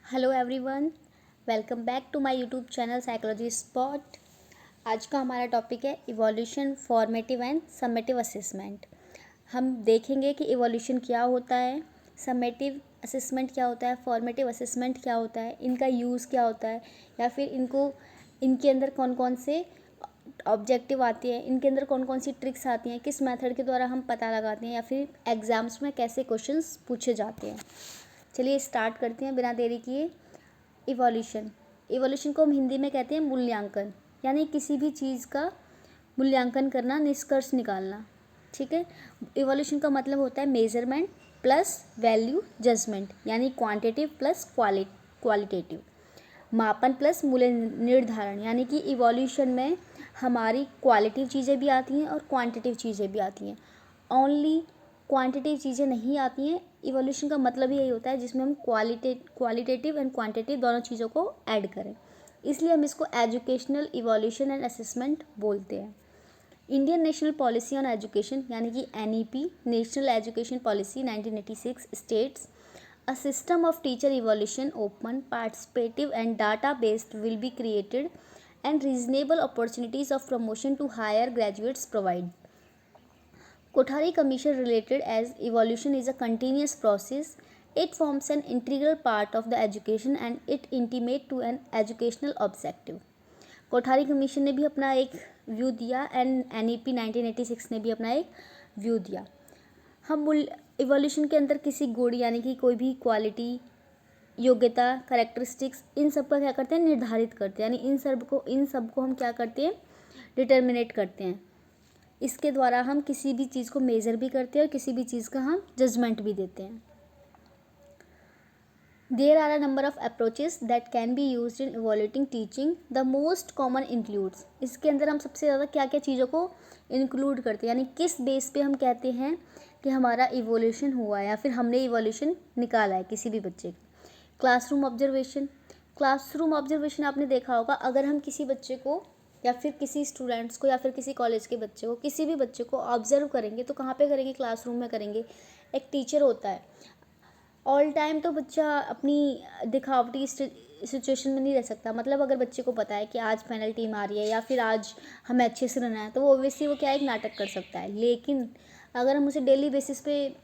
Hello everyone, welcome back to my YouTube channel psychology spot. आज का हमारा topic है evolution, formative and summative assessment. हम देखेंगे कि इवोल्यूशन क्या होता है, समेटिव असेसमेंट क्या होता है, फॉर्मेटिव असेसमेंट क्या होता है, इनका यूज़ क्या होता है, या फिर इनके अंदर कौन कौन से ऑब्जेक्टिव आते हैं, इनके अंदर कौन कौन सी ट्रिक्स आती हैं, किस मेथड के द्वारा हम पता लगाते हैं, या फिर एग्ज़ाम्स में कैसे क्वेश्चंस पूछे जाते हैं। चलिए स्टार्ट करते हैं बिना देरी किए। इवोल्यूशन को हम हिंदी में कहते हैं मूल्यांकन, यानी किसी भी चीज़ का मूल्यांकन करना, निष्कर्ष निकालना। ठीक है। इवोल्यूशन का मतलब होता है मेजरमेंट प्लस वैल्यू जजमेंट, यानी क्वांटिटिव प्लस क्वालिटेटिव, मापन प्लस मूल्य निर्धारण। यानी कि इवोल्यूशन में हमारी क्वालिटिव चीज़ें भी आती हैं और क्वांटिटिव चीज़ें भी आती हैं। ओनली क्वांटिटिव चीज़ें नहीं आती हैं। इवोल्यूशन का मतलब यही होता है जिसमें हम क्वालिटेटिव एंड क्वांटिटिव दोनों चीज़ों को ऐड करें, इसलिए हम इसको एजुकेशनल इवोल्यूशन एंड असेसमेंट बोलते हैं। Indian national policy on education यानी कि NEP, national education policy 1986 states a system of teacher evaluation, open, participative and data based will be created and reasonable opportunities of promotion to higher graduates provide. Kothari Commission related as evolution is a continuous process. It forms an integral part of the education and it intimate to an educational objective. Kothari commission ने भी अपना एक view दिया and NEP 1986 ने भी अपना एक view दिया। हम इवोल्यूशन के अंदर किसी गुण यानी कि कोई भी क्वालिटी, योग्यता, करेक्टरिस्टिक्स, इन सब का क्या करते हैं, निर्धारित करते हैं। यानी इन सब को हम क्या करते हैं, डिटर्मिनेट करते हैं। इसके द्वारा हम किसी भी चीज़ को मेज़र भी करते हैं और किसी भी चीज़ का हम जजमेंट भी देते हैं। There are a number of approaches that can be used in evaluating teaching. The most common includes, इसके अंदर हम सबसे ज़्यादा क्या क्या चीज़ों को इंक्लूड करते हैं, यानी किस बेस पे हम कहते हैं कि हमारा इवोल्यूशन हुआ है या फिर हमने इवोल्यूशन निकाला है किसी भी बच्चे का। क्लासरूम ऑब्जर्वेशन आपने देखा होगा, अगर हम किसी बच्चे को या फिर किसी स्टूडेंट्स को या फिर किसी कॉलेज के बच्चे को, किसी भी बच्चे को ऑब्जर्व करेंगे तो कहाँ पे करेंगे, क्लासरूम में करेंगे। एक टीचर होता है, ऑल टाइम तो बच्चा अपनी दिखावटी सिचुएशन में नहीं रह सकता। मतलब अगर बच्चे को पता है कि आज पेनल्टी मारी है या फिर आज हमें अच्छे से रहना है, तो वो ओब्वियसली वो क्या एक नाटक कर सकता है। लेकिन अगर हम उसे डेली बेसिस पे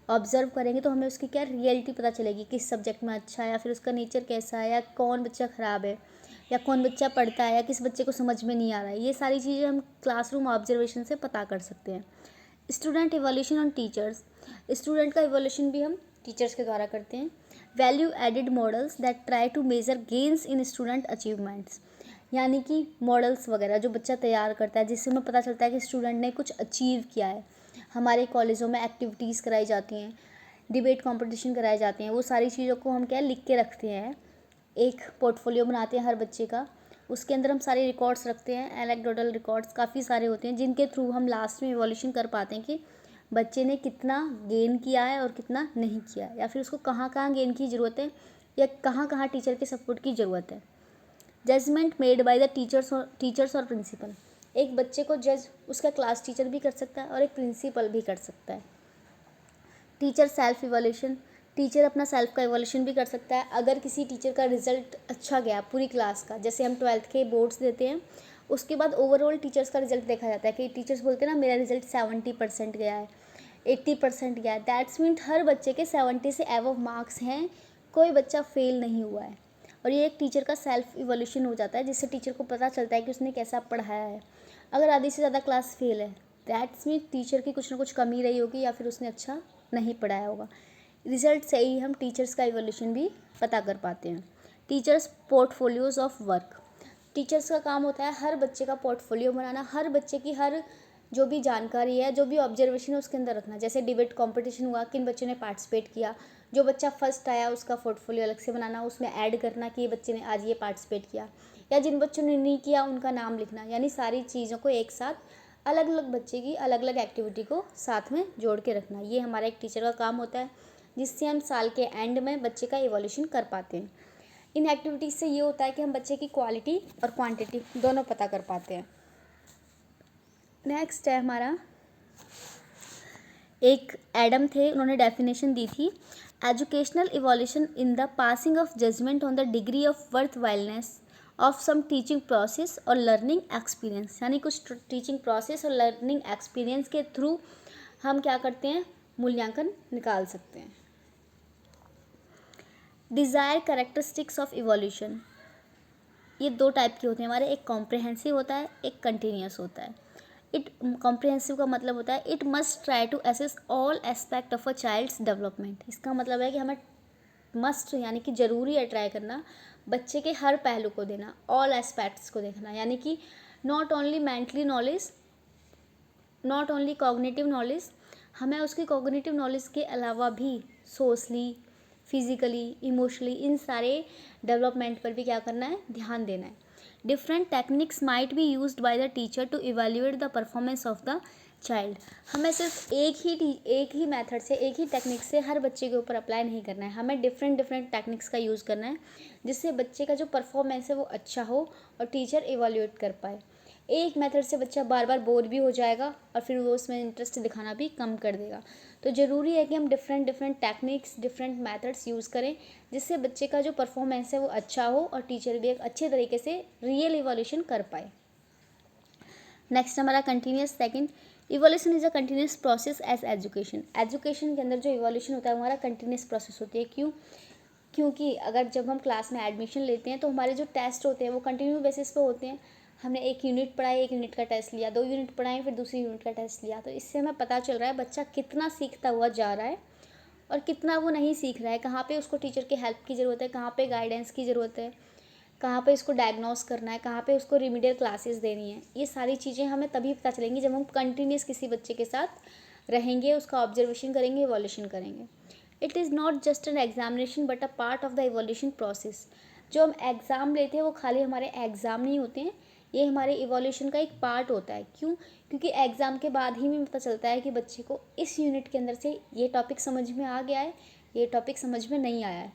ऑब्जर्व करेंगे तो हमें उसकी क्या रियलिटी पता चलेगी, किस सब्जेक्ट में अच्छा है या फिर उसका नेचर कैसा है, या कौन बच्चा ख़राब है, या कौन बच्चा पढ़ता है, या किस बच्चे को समझ में नहीं आ रहा है। ये सारी चीज़ें हम क्लासरूम ऑब्जर्वेशन से पता कर सकते हैं। Student evolution on teachers, student का इवोल्यूशन भी हम टीचर्स के द्वारा करते हैं। Value added models that try to measure gains in student achievements, यानी कि मॉडल्स वगैरह जो बच्चा तैयार करता है जिससे हमें पता चलता है कि स्टूडेंट ने कुछ अचीव किया है। हमारे कॉलेजों में एक्टिविटीज़ कराई जाती हैं, डिबेट कंपटीशन कराए जाते हैं, वो सारी चीज़ों को हम क्या लिख के रखते हैं। एक पोर्टफोलियो बनाते हैं हर बच्चे का, उसके अंदर हम सारे रिकॉर्ड्स रखते हैं। एनेक्डोटल रिकॉर्ड्स काफ़ी सारे होते हैं जिनके थ्रू हम लास्ट में इवोल्यूशन कर पाते हैं कि बच्चे ने कितना गेन किया है और कितना नहीं किया है, या फिर उसको कहाँ कहाँ गेन की ज़रूरत है या कहाँ कहाँ टीचर के सपोर्ट की ज़रूरत है। Judgement made by the teachers और प्रिंसिपल, एक बच्चे को जज उसका क्लास टीचर भी कर सकता है और एक प्रिंसिपल भी कर सकता है। टीचर सेल्फ इवोल्यूशन, टीचर अपना सेल्फ का इवोल्यूशन भी कर सकता है। अगर किसी टीचर का रिजल्ट अच्छा गया पूरी क्लास का, जैसे हम 12th के बोर्ड्स देते हैं, उसके बाद ओवरऑल टीचर्स का रिजल्ट देखा जाता है कि टीचर्स बोलते हैं ना मेरा रिजल्ट 70% गया है, 80% गया है। दैट्स मीन हर बच्चे के 70 से एवव मार्क्स हैं, कोई बच्चा फेल नहीं हुआ है। और ये एक टीचर का सेल्फ इवोल्यूशन हो जाता है जिससे टीचर को पता चलता है कि उसने कैसा पढ़ाया है। अगर आधी से ज़्यादा क्लास फेल है, दैट्स मीन टीचर की कुछ ना कुछ कमी रही होगी या फिर उसने अच्छा नहीं पढ़ाया होगा। रिजल्ट से ही हम टीचर्स का इवोल्यूशन भी पता कर पाते हैं। Teachers portfolios of work, teachers का काम होता है हर बच्चे का पोर्टफोलियो बनाना, हर बच्चे की हर जो भी जानकारी है, जो भी ऑब्जर्वेशन है उसके अंदर रखना। जैसे डिबेट कंपटीशन हुआ, किन बच्चों ने पार्टिसिपेट किया, जो बच्चा फर्स्ट आया उसका पोर्टफोलियो अलग से बनाना, उसमें ऐड करना कि ये बच्चे ने आज ये पार्टिसिपेट किया, या जिन बच्चों ने नहीं किया उनका नाम लिखना। यानी सारी चीज़ों को एक साथ, अलग अलग बच्चे की अलग अलग एक्टिविटी को साथ में जोड़ के रखना, ये हमारा एक टीचर का काम होता है, जिससे हम साल के एंड में बच्चे का इवोल्यूशन कर पाते हैं। इन एक्टिविटीज़ से ये होता है कि हम बच्चे की क्वालिटी और क्वांटिटी दोनों पता कर पाते हैं। नेक्स्ट है हमारा, एक एडम थे, उन्होंने डेफिनेशन दी थी Educational evolution in the passing of judgment on the degree of worthwhileness of some teaching process और learning experience, यानी कुछ टीचिंग प्रोसेस और लर्निंग एक्सपीरियंस के थ्रू हम क्या करते हैं, मूल्यांकन निकाल सकते हैं. डिज़ायर कैरेक्टरिस्टिक्स ऑफ इवोल्यूशन, ये दो टाइप के होते हैं हमारे, एक कॉम्प्रिहेंसिव होता है, एक कंटिन्यूस होता है. इट कॉम्प्रिहेंसिव का मतलब होता है it must try to assess all aspect of a child's development. इसका मतलब है कि हमें मस्ट यानी कि ज़रूरी है ट्राई करना, बच्चे के हर पहलू को देना, ऑल एस्पेक्ट्स को देखना, यानी कि not only mentally knowledge, not only cognitive knowledge, हमें उसकी कॉग्निटिव नॉलेज के अलावा भी सोशली, फिजिकली, इमोशनली, इन सारे डेवलपमेंट पर भी क्या करना है, ध्यान देना है. Different techniques might be used by the teacher to evaluate the performance of the child. हमें सिर्फ एक ही मेथड से, एक ही टेक्निक से हर बच्चे के ऊपर अप्लाई नहीं करना है, हमें डिफरेंट टेक्निक्स का यूज़ करना है जिससे बच्चे का जो परफॉर्मेंस है वो अच्छा हो और टीचर इवेल्युएट कर पाए. एक मेथड से बच्चा बार बार बोर भी हो जाएगा और फिर वो उसमें इंटरेस्ट दिखाना भी कम कर देगा. तो ज़रूरी है कि हम different techniques, different methods use करें जिससे बच्चे का जो परफॉर्मेंस है वो अच्छा हो और टीचर भी एक अच्छे तरीके से रियल इवोल्यूशन कर पाए. नेक्स्ट हमारा continuous second, evolution is a continuous process as education. Education के अंदर जो इवोल्यूशन होता है हमारा कंटिन्यूस प्रोसेस होती है. क्योंकि अगर जब हम क्लास में एडमिशन लेते हैं तो हमारे जो टेस्ट होते हैं वो कंटिन्यू बेसिस पे होते हैं. हमने एक यूनिट पढ़ाई, एक यूनिट का टेस्ट लिया, 2 यूनिट पढ़ाई, फिर दूसरी यूनिट का टेस्ट लिया, तो इससे हमें पता चल रहा है बच्चा कितना सीखता हुआ जा रहा है और कितना वो नहीं सीख रहा है, कहाँ पे उसको टीचर की हेल्प की ज़रूरत है, कहाँ पे गाइडेंस की ज़रूरत है, कहाँ पे इसको डायग्नोस करना है, कहाँ पे उसको रिमीडियल क्लासेस देनी है. ये सारी चीज़ें हमें तभी पता चलेंगी जब हम कंटिन्यूस किसी बच्चे के साथ रहेंगे, उसका ऑब्जर्वेशन करेंगे, इवोल्यूशन करेंगे. It is not just an examination but a part of the evolution process. जो हम एग्ज़ाम लेते हैं वो खाली हमारे एग्ज़ाम नहीं होते हैं, ये हमारे इवोल्यूशन का एक पार्ट होता है. क्योंकि एग्ज़ाम के बाद ही हमें पता चलता है कि बच्चे को इस यूनिट के अंदर से ये टॉपिक समझ में आ गया है, ये टॉपिक समझ में नहीं आया है.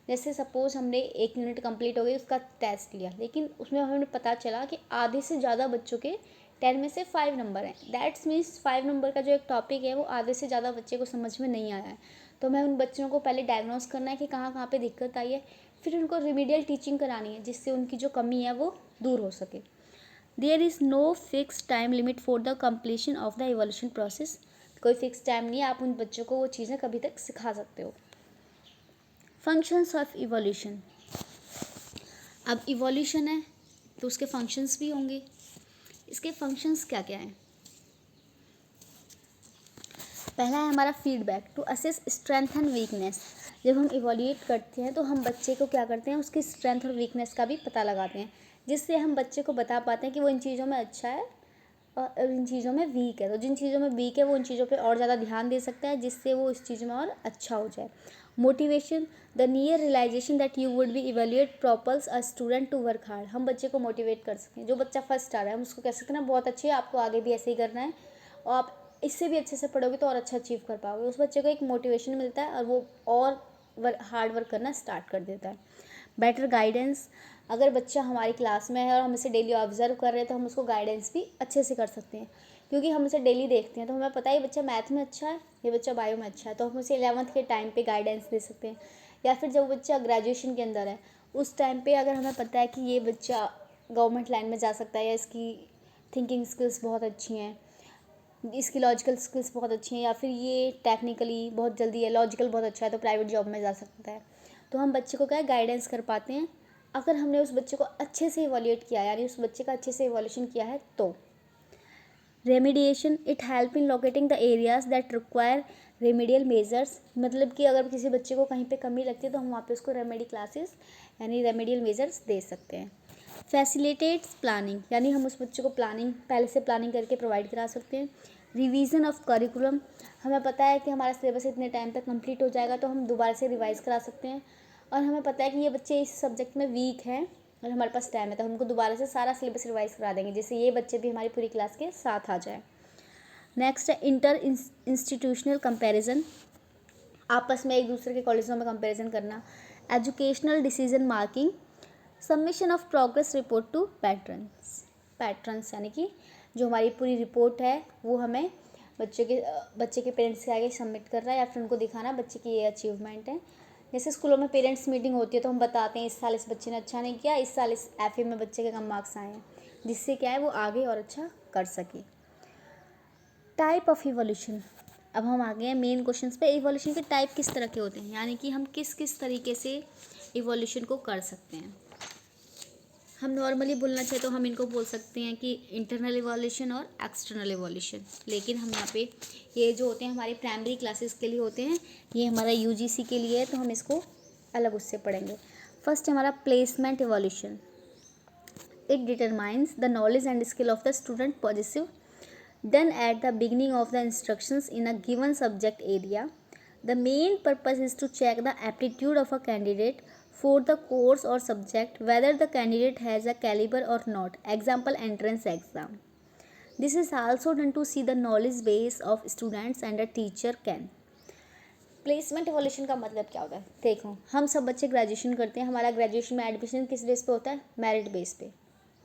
जैसे सपोज़ हमने एक यूनिट कंप्लीट हो गई, उसका टेस्ट लिया, लेकिन उसमें हमें पता चला कि आधे से ज़्यादा बच्चों के 10 में से 5 नंबर हैं. दैट्स मीन्स 5 नंबर का जो एक टॉपिक है वो आधे से ज़्यादा बच्चे को समझ में नहीं आया है. तो हमें उन बच्चों को पहले डायग्नोस करना है कि कहाँ कहाँ पे दिक्कत आई है, फिर उनको रिमीडियल टीचिंग करानी है जिससे उनकी जो कमी है वो दूर हो सके. There is no fix time limit for the completion of the evolution process. कोई फिक्स टाइम नहीं है, आप उन बच्चों को वो चीज़ें कभी तक सिखा सकते हो. Functions of evolution. अब इवोल्यूशन है तो उसके फंक्शंस भी होंगे. इसके फंक्शंस क्या क्या हैं? पहला है हमारा feedback to assess strength and weakness. जब हम इवोल्यूट करते हैं तो हम बच्चे को क्या करते हैं, उसकी स्ट्रेंथ और वीकनेस का भी पता लगाते हैं, जिससे हम बच्चे को बता पाते हैं कि वो इन चीज़ों में अच्छा है और इन चीज़ों में वीक है. तो जिन चीज़ों में वीक है वो उन चीज़ों पे और ज़्यादा ध्यान दे सकता है जिससे वो इस चीज़ में और अच्छा हो जाए. Motivation, the near realisation that you would be evaluate propels a student to work hard. हम बच्चे को मोटिवेट कर सकते हैं. जो बच्चा फर्स्ट आ रहा है हम उसको कह सकते हैं ना, बहुत अच्छी है, आपको आगे भी ऐसे ही करना है और आप इससे भी अच्छे से पढ़ोगे तो और अच्छा अचीव कर पाओगे. उस बच्चे को एक मोटिवेशन मिलता है और वो और हार्ड वर्क करना स्टार्ट कर देता है. बेटर गाइडेंस, अगर बच्चा हमारी क्लास में है और हम इसे डेली ऑब्जर्व कर रहे हैं तो हम उसको गाइडेंस भी अच्छे से कर सकते हैं, क्योंकि हम उसे डेली देखते हैं तो हमें पता है ये बच्चा मैथ में अच्छा है, ये बच्चा बायो में अच्छा है, तो हम उसे 11th के टाइम पे गाइडेंस दे सकते हैं. या फिर जब बच्चा ग्रेजुएशन के अंदर है उस टाइम पे अगर हमें पता है कि ये बच्चा गवर्नमेंट लाइन में जा सकता है या इसकी थिंकिंग स्किल्स बहुत अच्छी हैं, इसकी लॉजिकल स्किल्स बहुत अच्छी हैं, या फिर ये टेक्निकली बहुत जल्दी है, लॉजिकल बहुत अच्छा है तो प्राइवेट जॉब में जा सकता है, तो हम बच्चे को क्या है गाइडेंस कर पाते हैं अगर हमने उस बच्चे को अच्छे से इवोल्यूट किया है, यानी उस बच्चे का अच्छे से इवोल्यूशन किया है. तो remediation, it help in locating the areas that require remedial measures. मतलब कि अगर किसी बच्चे को कहीं पे कमी लगती है तो हम वहाँ पे उसको रेमेडी क्लासेस यानी रेमिडियल मेजर्स दे सकते हैं. फैसिलिटेट्स प्लानिंग, यानी हम उस बच्चे को प्लानिंग पहले से प्लानिंग करके प्रोवाइड करा सकते हैं. रिवीजन ऑफ करिकुलम, हमें पता है कि हमारा सिलेबस इतने टाइम तक कंप्लीट हो जाएगा तो हम दोबारा से रिवाइज़ करा सकते हैं. और हमें पता है कि ये बच्चे इस सब्जेक्ट में वीक हैं और हमारे पास टाइम है तो हम उनको दोबारा से सारा सिलेबस रिवाइज़ करा देंगे जिससे ये बच्चे भी हमारी पूरी क्लास के साथ आ जाए. नेक्स्ट है इंटर इंस्टीट्यूशनल कंपैरिजन, आपस में एक दूसरे के कॉलेजों में कंपैरिजन करना. Educational decision marking, submission of progress report to patrons. यानी कि जो हमारी पूरी रिपोर्ट है वो हमें बच्चे के पेरेंट्स के आगे सबमिट कर रहा है या फिर उनको दिखाना बच्चे की ये अचीवमेंट है। जैसे स्कूलों में पेरेंट्स मीटिंग होती है तो हम बताते हैं इस साल इस बच्चे ने अच्छा नहीं किया, इस साल इस एफए में बच्चे के कम मार्क्स आए हैं, जिससे क्या है वो आगे और अच्छा कर सके। Type of evolution. अब हम आ गए हैं मेन क्वेश्चंस पे। इवोल्यूशन के टाइप किस तरह के होते हैं, यानी कि हम किस किस तरीके से इवोल्यूशन को कर सकते हैं। हम नॉर्मली बोलना चाहे तो हम इनको बोल सकते हैं कि इंटरनल इवोल्यूशन और एक्सटर्नल इवोल्यूशन, लेकिन हम यहाँ पे ये जो होते हैं हमारी प्राइमरी क्लासेस के लिए होते हैं, ये हमारा यूजीसी के लिए है, तो हम इसको अलग उससे पढ़ेंगे। फर्स्ट हमारा placement evolution. It determines the knowledge and skill of the student positive done at the beginning of the instructions in a given subject area. The main purpose is to check the aptitude of a candidate for the course or subject, whether the candidate has a caliber or not. Example, entrance exam. This is also done to see the knowledge base of students and a teacher can. Placement evolution का मतलब क्या होता है? देखो, हम सब बच्चे graduation करते हैं, हमारा ग्रेजुएशन में एडमिशन किस बेस पे होता है? मेरिट बेस पे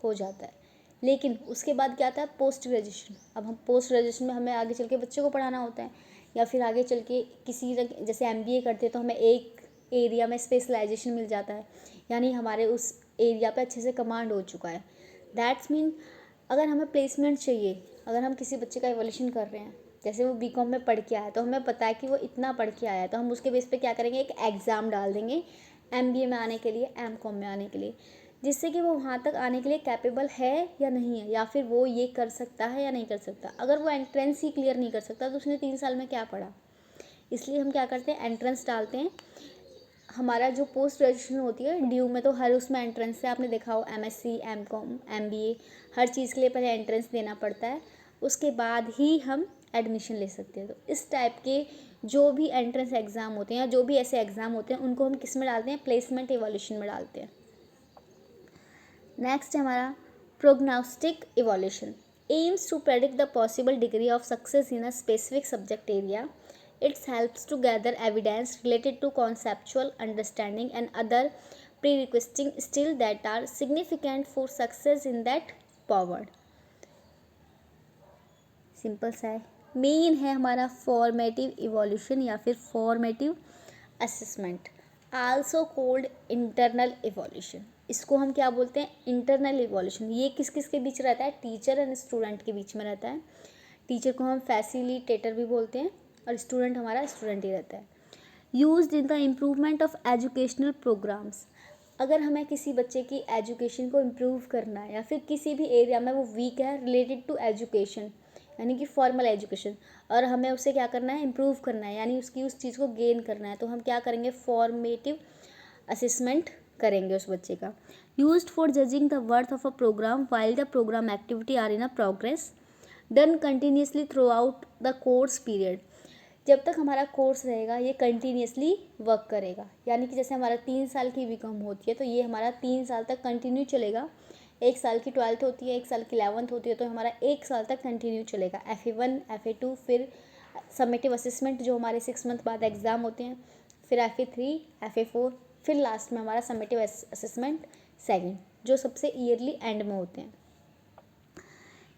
हो जाता है। लेकिन उसके बाद क्या आता है? Post graduation. अब हम पोस्ट ग्रेजुएशन में हमें आगे चल के बच्चे को पढ़ाना होता है, या फिर आगे चल के किसी जैसे एमबीए करते हैं तो हमें एक एरिया में स्पेशलाइजेशन मिल जाता है, यानी हमारे उस एरिया पे अच्छे से कमांड हो चुका है। दैट्स मीन अगर हमें प्लेसमेंट चाहिए, अगर हम किसी बच्चे का इवोल्यूशन कर रहे हैं, जैसे वो बीकॉम में पढ़ के आया तो हमें पता है कि वो इतना पढ़ के आया है, तो हम उसके बेस पे क्या करेंगे? एक एग्ज़ाम डाल देंगे एमबीए में आने के लिए, एमकॉम में आने के लिए, जिससे कि वो वहाँ तक आने के लिए कैपेबल है या नहीं है, या फिर वो ये कर सकता है या नहीं कर सकता। अगर वो एंट्रेंस ही क्लियर नहीं कर सकता तो उसने 3 साल में क्या पढ़ा? इसलिए हम क्या करते हैं? एंट्रेंस डालते हैं। हमारा जो पोस्ट ग्रेजुएशन होती है ड्यू में, तो हर उसमें एंट्रेंस है, आपने देखा हो एमएससी, एमकॉम, एमबीए, हर चीज़ के लिए पहले एंट्रेंस देना पड़ता है, उसके बाद ही हम एडमिशन ले सकते हैं। तो इस टाइप के जो भी एंट्रेंस एग्ज़ाम होते हैं या जो भी ऐसे एग्ज़ाम होते हैं उनको हम किस में डालते हैं? प्लेसमेंट इवोल्यूशन में डालते हैं। नेक्स्ट है हमारा prognostic evolution. Aims to predict the possible degree of success in a specific subject area. It helps to gather evidence related to conceptual understanding and other prerequisite skills that are significant for success in that forward. Simple सा है। Main है हमारा formative evolution या फिर formative assessment, also called internal evolution. इसको हम क्या बोलते हैं? Internal evolution. ये किस किस के बीच रहता है? टीचर एंड स्टूडेंट के बीच में रहता है। टीचर को हम फैसिलिटेटर भी बोलते हैं और स्टूडेंट हमारा स्टूडेंट ही रहता है। Used in the improvement of educational programmes. अगर हमें किसी बच्चे की एजुकेशन को इम्प्रूव करना है या फिर किसी भी एरिया में वो वीक है रिलेटेड टू एजुकेशन, यानी कि फॉर्मल एजुकेशन, और हमें उसे क्या करना है? इम्प्रूव करना है, यानी उसकी उस चीज़ को गेन करना है, तो हम क्या करेंगे? फॉर्मेटिव असेसमेंट करेंगे उस बच्चे का। Used for judging the worth of a programme while the programme activity are in a progress, done continuously throughout the course period. जब तक हमारा कोर्स रहेगा ये कंटिन्यूसली वर्क करेगा, यानी कि जैसे हमारा 3 साल की बीकॉम होती है तो ये हमारा 3 साल तक कंटिन्यू चलेगा। 1 साल की 12th होती है, 1 साल की 11th होती है, तो हमारा 1 साल तक कंटिन्यू चलेगा। FA1, FA2, फिर समेटिव असेसमेंट जो हमारे 6 मंथ बाद एग्ज़ाम होते हैं, फिर FA3, FA4, फिर लास्ट में हमारा समेटिव असेसमेंट सेकेंड, जो सबसे ईयरली एंड में होते हैं।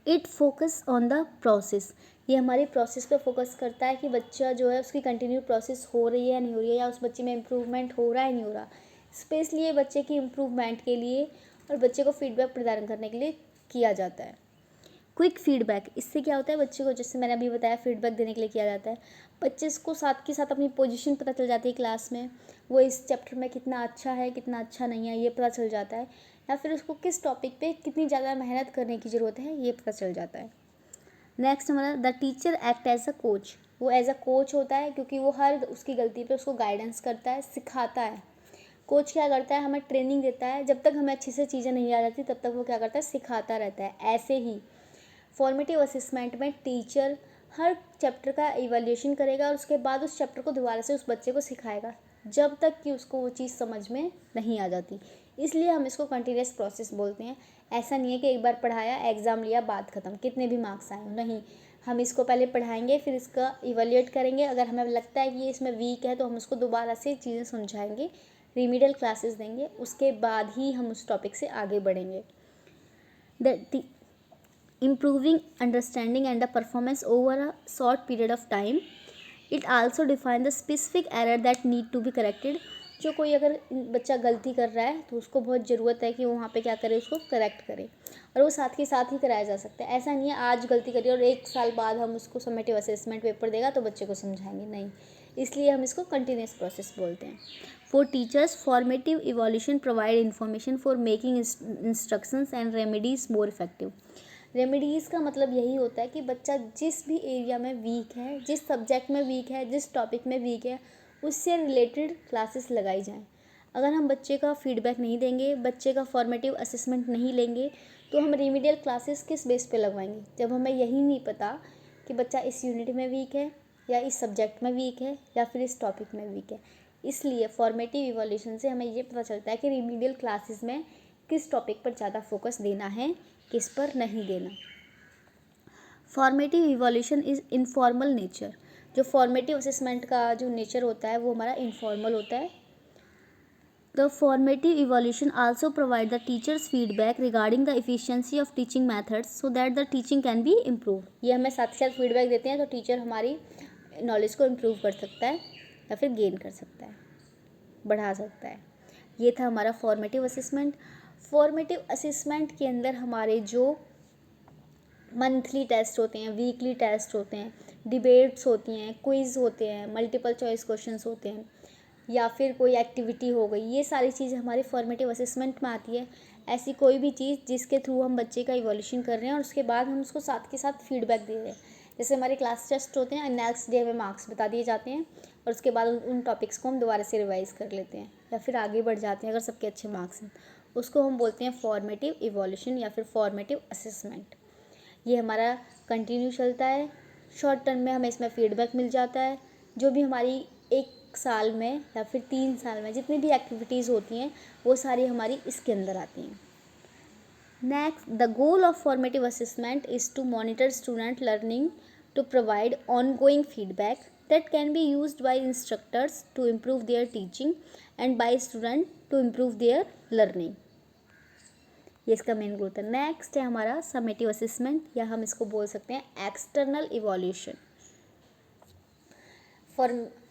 It focus on the process. ये हमारी प्रोसेस पे फोकस करता है कि बच्चा जो है उसकी कंटिन्यू प्रोसेस हो रही है या नहीं हो रही है, या उस बच्चे में इम्प्रूवमेंट हो रहा है नहीं हो रहा। स्पेशली ये बच्चे की इम्प्रूवमेंट के लिए और बच्चे को फीडबैक प्रदान करने के लिए किया जाता है। क्विक फीडबैक, इससे क्या होता है? बच्चे को, जैसे मैंने अभी बताया, फीडबैक देने के लिए किया जाता है। बच्चे को साथ के साथ अपनी पोजीशन पता चल जाती है क्लास में, वो इस चैप्टर में कितना अच्छा है कितना अच्छा नहीं है ये पता चल जाता है, या फिर उसको किस टॉपिक पे कितनी ज़्यादा मेहनत करने की ज़रूरत है ये पता चल जाता है। नेक्स्ट हमारा the teacher act as a coach. वो एज अ कोच होता है क्योंकि वो हर उसकी गलती पे उसको गाइडेंस करता है, सिखाता है। कोच क्या करता है? हमें ट्रेनिंग देता है, जब तक हमें अच्छे से चीज़ें नहीं आ जाती तब तक वो क्या करता है? सिखाता रहता है। ऐसे ही फॉर्मेटिव असेसमेंट में टीचर हर चैप्टर का इवैल्यूएशन करेगा और उसके बाद उस चैप्टर को दोबारा से उस बच्चे को सिखाएगा जब तक कि उसको वो चीज़ समझ में नहीं आ जाती। इसलिए हम इसको कंटिन्यूस प्रोसेस बोलते हैं। ऐसा नहीं है कि एक बार पढ़ाया, एग्ज़ाम लिया, बात ख़त्म, कितने भी मार्क्स आए, नहीं। हम इसको पहले पढ़ाएंगे, फिर इसका इवैल्यूएट करेंगे। अगर हमें लगता है कि ये इसमें वीक है तो हम उसको दोबारा से चीज़ें समझाएंगे, रिमीडियल क्लासेस देंगे, उसके बाद ही हम उस टॉपिक से आगे बढ़ेंगे। improving understanding and the performance over a short period of time. It also define the specific error that need to be corrected. जो कोई अगर बच्चा गलती कर रहा है तो उसको बहुत ज़रूरत है कि वो वहाँ पे क्या करे, उसको करेक्ट करे, और वो साथ के साथ ही कराया जा सकता है। ऐसा नहीं है आज गलती करी और 1 साल बाद हम उसको समेटिव असेसमेंट पेपर देगा तो बच्चे को समझाएंगे, नहीं। इसलिए हम इसको कंटिन्यूस प्रोसेस बोलते हैं। For teachers, formative evolution provide information for making instructions and remedies more effective. Remedies का मतलब यही होता है कि बच्चा जिस भी एरिया में वीक है, जिस सब्जेक्ट में वीक है, जिस टॉपिक में वीक है, उससे रिलेटेड क्लासेस लगाई जाएं। अगर हम बच्चे का फीडबैक नहीं देंगे, बच्चे का फॉर्मेटिव असेसमेंट नहीं लेंगे, तो हम रेमेडियल क्लासेस किस बेस पे लगवाएंगे, जब हमें यही नहीं पता कि बच्चा इस यूनिट में वीक है या इस सब्जेक्ट में वीक है या फिर इस टॉपिक में वीक है। इसलिए फॉर्मेटिव इवोल्यूशन से हमें ये पता चलता है कि रेमेडियल क्लासेस में किस टॉपिक पर ज़्यादा फोकस देना है, किस पर नहीं देना। Formative evolution is informal nature. जो फॉर्मेटिव असेसमेंट का जो नेचर होता है वो हमारा इनफॉर्मल होता है। The formative evolution also provide the teachers feedback regarding the efficiency of teaching methods so that the teaching can be improve. ये हमें साथ ही साथ फीडबैक देते हैं तो टीचर हमारी नॉलेज को इम्प्रूव कर सकता है या फिर गेन कर सकता है, बढ़ा सकता है। ये था हमारा फॉर्मेटिव असेसमेंट। फॉर्मेटिव असेसमेंट के अंदर हमारे जो मंथली टेस्ट होते हैं, वीकली टेस्ट होते हैं, डिबेट्स होती हैं, क्विज़ होते हैं, मल्टीपल चॉइस क्वेश्चंस होते हैं, या फिर कोई एक्टिविटी हो गई, ये सारी चीज़ें हमारे फॉर्मेटिव असेसमेंट में आती है। ऐसी कोई भी चीज़ जिसके थ्रू हम बच्चे का इवोल्यूशन कर रहे हैं और उसके बाद हम उसको साथ के साथ फीडबैक दे रहे हैं। जैसे हमारे क्लास टेस्ट होते हैं, नेक्स्ट डे हमें मार्क्स बता दिए जाते हैं और उसके बाद उन टॉपिक्स को हम दोबारा से रिवाइज कर लेते हैं या फिर आगे बढ़ जाते हैं अगर सबके अच्छे मार्क्स हैं। उसको हम बोलते हैं फॉर्मेटिव इवोल्यूशन या फिर फॉर्मेटिव असेसमेंट। ये हमारा कंटिन्यू चलता है। शॉर्ट टर्म में हमें इसमें फीडबैक मिल जाता है। जो भी हमारी 1 साल में या फिर 3 साल में जितनी भी एक्टिविटीज़ होती हैं वो सारी हमारी इसके अंदर आती हैं। Next, the goal of formative assessment is to monitor student learning, to provide ongoing feedback that can be used by instructors to improve their teaching and by student to improve their learning। ये इसका main goal था। Next है हमारा summative assessment या हम इसको बोल सकते हैं एक्सटर्नल इवोल्यूशन।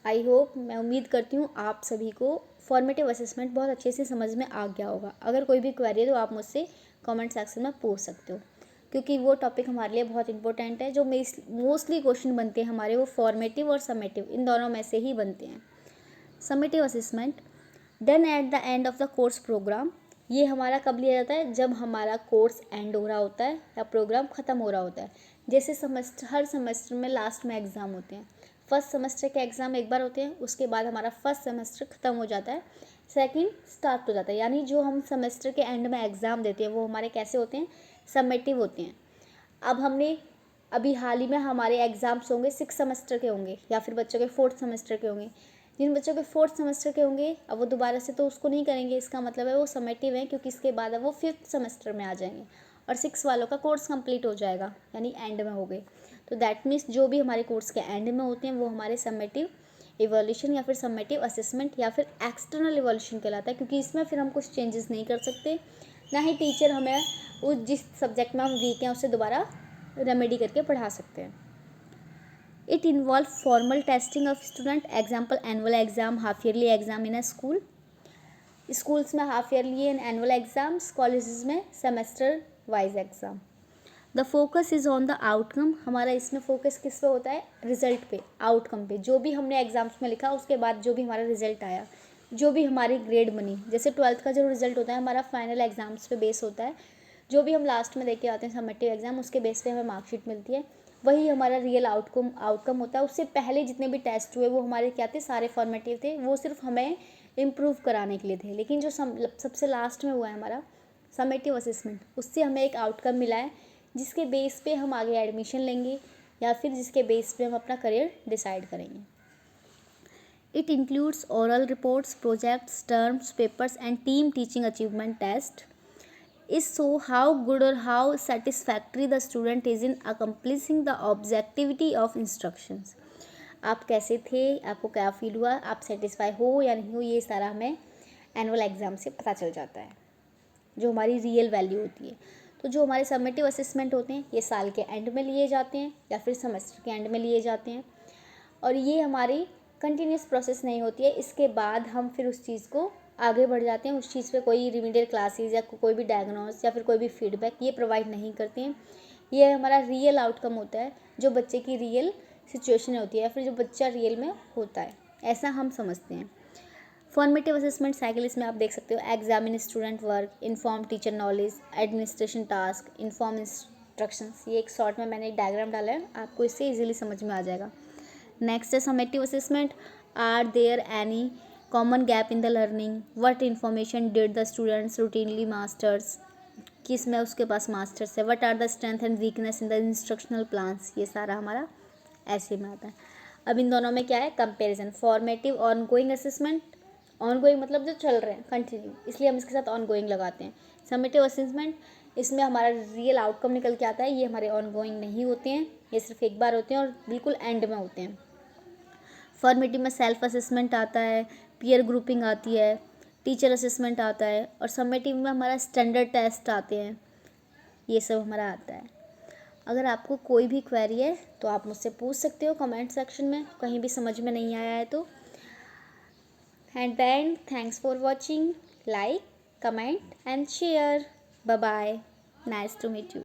आई होप, मैं उम्मीद करती हूँ आप सभी को फॉर्मेटिव असेसमेंट बहुत अच्छे से समझ में आ गया होगा। अगर कोई भी क्वेरी है तो आप मुझसे कमेंट सेक्शन में पूछ सकते हो, क्योंकि वो टॉपिक हमारे लिए बहुत इंपॉर्टेंट है। जो मोस्टली क्वेश्चन बनते हैं हमारे वो फॉर्मेटिव और समेटिव इन दोनों में से ही बनते हैं। Summative assessment done at the end of the course programme. ये हमारा कब लिया जाता है, जब हमारा कोर्स एंड हो रहा होता है या प्रोग्राम ख़त्म हो रहा होता है। जैसे हर सेमेस्टर में लास्ट में एग्ज़ाम होते हैं। फर्स्ट सेमेस्टर के एग्ज़ाम एक बार होते हैं, उसके बाद हमारा फर्स्ट सेमेस्टर ख़त्म हो जाता है, सेकंड स्टार्ट हो जाता है। यानी जो हम सेमेस्टर के एंड में एग्ज़ाम देते हैं वो हमारे कैसे होते हैं, समेटिव होते हैं। अब हमने अभी हाल ही में हमारे एग्ज़ाम्स होंगे 6 सेमेस्टर के होंगे या फिर बच्चों के 4th सेमेस्टर के होंगे। जिन बच्चों के 4th सेमेस्टर के होंगे अब वो दोबारा से तो उसको नहीं करेंगे, इसका मतलब है वो समेटिव है, क्योंकि इसके बाद अब वो 5th सेमेस्टर में आ जाएंगे और 6 वालों का कोर्स कंप्लीट हो जाएगा, यानी एंड में हो गए। तो दैट मीन्स जो भी हमारे कोर्स के एंड में होते हैं वो हमारे समेटिव इवोल्यूशन या फिर समेटिव असेसमेंट या फिर एक्सटर्नल इवोल्यूशन कहलाता है, क्योंकि इसमें फिर हम कुछ चेंजेस नहीं कर सकते, ना ही टीचर हमें उस जिस सब्जेक्ट में हम वीक हैं उससे दोबारा रेमेडी करके पढ़ा सकते हैं। It involve formal testing of student, example annual exam, half yearly exam in a school. Schools में half yearly and annual exams, colleges में semester wise exam. The focus is on the outcome. हमारा इसमें focus किस पे होता है, result पे, outcome पे। जो भी हमने एग्जाम्स में लिखा उसके बाद जो भी हमारा रिजल्ट आया, जो भी हमारी ग्रेड बनी, जैसे 12th का जो रिजल्ट होता है हमारा फाइनल एग्जाम्स पे बेस होता है। जो भी हम लास्ट में देख के आते हैं समेटिव एग्जाम, उसके बेस पे हमें मार्कशीट मिलती है, वही हमारा रियल आउटकम होता है। उससे पहले जितने भी टेस्ट हुए वो हमारे क्या थे, सारे फॉर्मेटिव थे, वो सिर्फ हमें इम्प्रूव कराने के लिए थे। लेकिन जो सबसे लास्ट में हुआ है हमारा समेटिव असेसमेंट, उससे हमें एक आउटकम मिला है जिसके बेस पे हम आगे एडमिशन लेंगे या फिर जिसके बेस पे हम अपना करियर डिसाइड करेंगे। It includes oral reports, projects, terms, papers and team teaching achievement test. is so how good or how satisfactory the student is in accomplishing the objectivity of instructions। आप कैसे थे, आपको क्या feel हुआ, आप satisfy हो या नहीं हो, ये सारा हमें एनुअल एग्ज़ाम से पता चल जाता है, जो हमारी रियल वैल्यू होती है। तो जो हमारे समेटिव असेसमेंट होते हैं ये साल के एंड में लिए जाते हैं या फिर सेमेस्टर के एंड में लिए जाते हैं, और ये हमारी कंटिन्यूस प्रोसेस नहीं होती है। इसके बाद हम फिर उस चीज़ को आगे बढ़ जाते हैं, उस चीज़ पे कोई रिमीडियल क्लासेस या कोई भी डायग्नोस या फिर कोई भी फीडबैक ये प्रोवाइड नहीं करते हैं। ये हमारा रियल आउटकम होता है, जो बच्चे की रियल सिचुएशन होती है या फिर जो बच्चा रियल में होता है, ऐसा हम समझते हैं। फॉर्मेटिव असेसमेंट साइकिल इसमें आप देख सकते हो, examine student work, inform teacher knowledge, administration task, inform instructions. ये एक शॉर्ट में मैंने एक डायग्राम डाला है, आपको इससे इजीली समझ में आ जाएगा। नेक्स्ट है summative assessment, are there any common gap in the learning, what information did the students routinely masters, किस में उसके पास मास्टर्स है, what are the strength and weakness in the instructional plans. ये सारा हमारा ऐसे में आता है। अब इन दोनों में क्या है comparison. Formative on going assessment, on going मतलब जो चल रहे हैं कंटिन्यू, इसलिए हम इसके साथ ऑन गोइंग लगाते हैं। समेटिव असेसमेंट, इसमें हमारा रियल आउटकम निकल के आता है, ये हमारे ऑन गोइंग नहीं होते हैं, ये सिर्फ एक बार होते हैं और बिल्कुल एंड में होते हैं। फॉर्मेटिव में सेल्फ असेसमेंट आता है, पीयर ग्रुपिंग आती है, टीचर असेसमेंट आता है, और समेटिव में हमारा स्टैंडर्ड टेस्ट आते हैं, ये सब हमारा आता है। अगर आपको कोई भी क्वेरी है तो आप मुझसे पूछ सकते हो कमेंट सेक्शन में, कहीं भी समझ में नहीं आया है तो। And then thanks for watching, like, comment and share. Bye bye, nice to meet you.